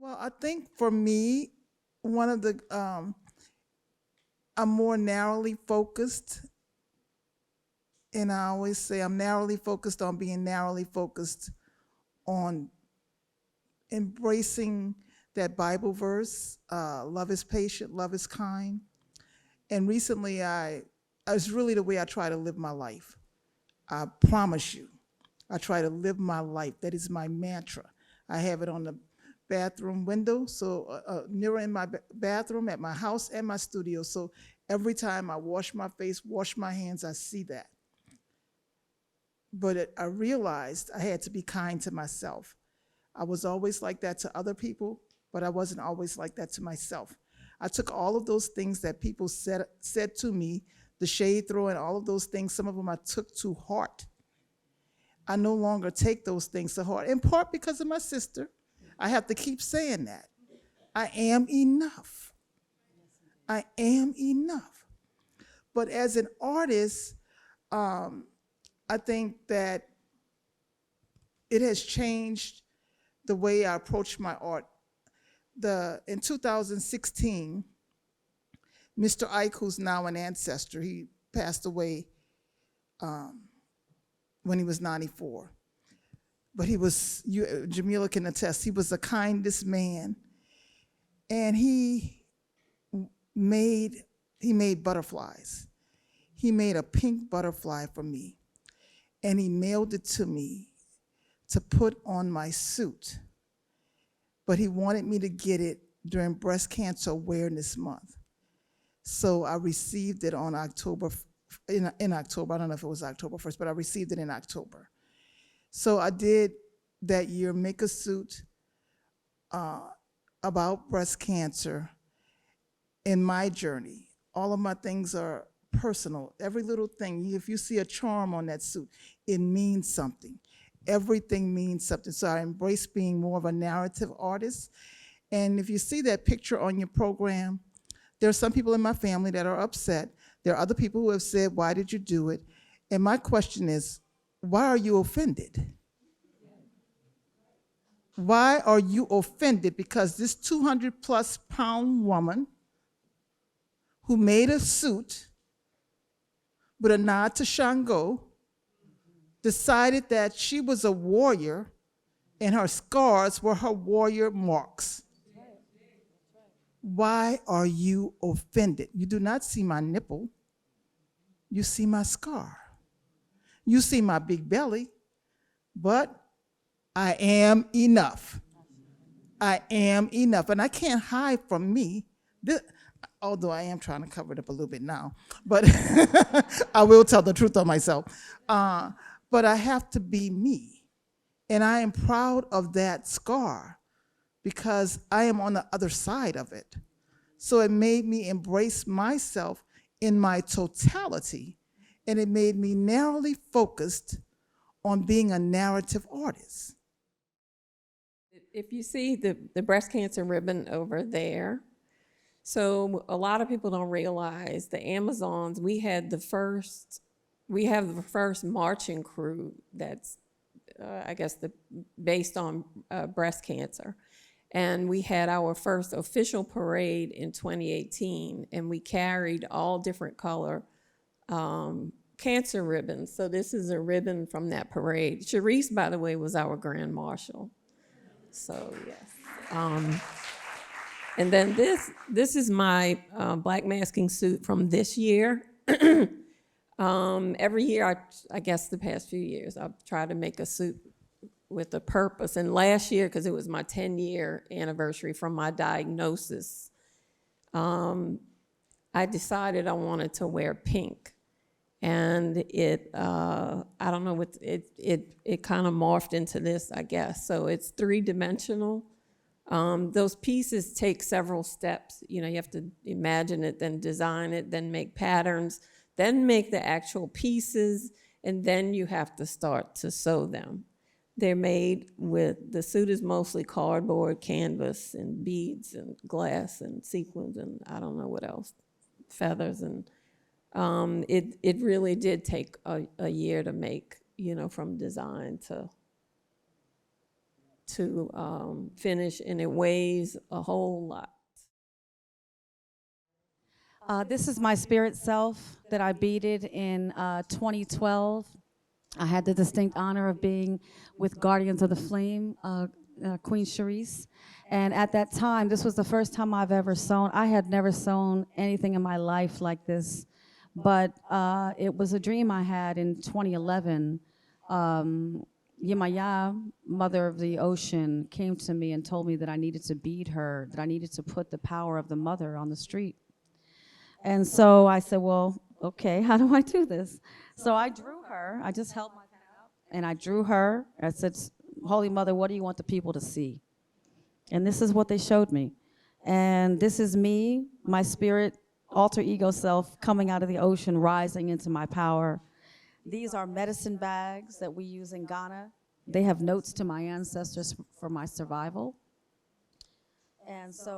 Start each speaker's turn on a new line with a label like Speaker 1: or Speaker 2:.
Speaker 1: Well, I think for me, one of the I'm more narrowly focused, and I always say I'm narrowly focused on being narrowly focused on embracing that Bible verse, love is patient, love is kind. And recently, it's really the way I try to live my life. I promise you, I try to live my life. That is my mantra. I have it on the bathroom window, so mirror in my bathroom, at my house, and my studio. So every time I wash my face, wash my hands, I see that. But I realized I had to be kind to myself. I was always like that to other people, but I wasn't always like that to myself. I took all of those things that people said to me, the shade throwing, all of those things, some of them I took to heart. I no longer take those things to heart, in part because of my sister. I have to keep saying that. I am enough. I am enough. But as an artist, um, I think that it has changed the way I approach my art. In 2016, Mr. Ike, who's now an ancestor, he passed away um, when he was 94. But he was, Jamila can attest, he was the kindest man. And made butterflies. He made a pink butterfly for me, and he mailed it to me to put on my suit. But he wanted me to get it during Breast Cancer Awareness Month. So I received it on October, in October. I don't know if it was October 1st, but I received it in October. So I did that year make a suit about breast cancer in my journey. All of my things are personal. Every little thing, if you see a charm on that suit, it means something. Everything means something. So I embrace being more of a narrative artist. And if you see that picture on your program, there are some people in my family that are upset. There are other people who have said, why did you do it? And my question is, why are you offended? Why are you offended? Because this 200+ pound woman who made a suit with a nod to Shango decided that she was a warrior and her scars were her warrior marks. Why are you offended? You do not see my nipple. You see my scar. You see my big belly, but I am enough. I am enough. And I can't hide from me. Although I am trying to cover it up a little bit now, but I will tell the truth on myself. But I have to be me. And I am proud of that scar because I am on the other side of it. So it made me embrace myself in my totality, and it made me narrowly focused on being a narrative artist.
Speaker 2: If you see the breast cancer ribbon over there, so a lot of people don't realize the Amazons, we have the first marching crew that's, I guess, based on breast cancer. And we had our first official parade in 2018, and we carried all different color cancer ribbons. So this is a ribbon from that parade. Sharice, by the way, was our grand marshal. So yes. And then this is my black masking suit from this year. Every year, I guess the past few years, I've tried to make a suit with a purpose. And last year, because it was my 10-year anniversary from my diagnosis, I decided I wanted to wear pink. And I don't know what, it kind of morphed into this, I guess. So it's 3-dimensional. Those pieces take several steps. You know, you have to imagine it, then design it, then make patterns, then make the actual pieces, and then you have to start to sew them. They're made with, the suit is mostly cardboard, canvas, and beads, and glass, and sequins, and I don't know what else, feathers, and it really did take a year to make, you know, from design to to finish, and it weighs a whole lot.
Speaker 3: This is my spirit self that I beaded in 2012. I had the distinct honor of being with Guardians of the Flame, Queen Charisse. And at that time, this was the first time I've ever sewn. I had never sewn anything in my life like this, but it was a dream I had in 2011. Yemaya, Mother of the Ocean, came to me and told me that I needed to bead her, that I needed to put the power of the mother on the street. And so I said, well, okay, how do I do this? So I drew her. I just held my pen out, and I drew her. I said, Holy Mother, what do you want the people to see? And this is what they showed me. And this is me, my spirit, alter ego self, coming out of the ocean, rising into my power. These are medicine bags that we use in Ghana. They have notes to my ancestors for my survival. And so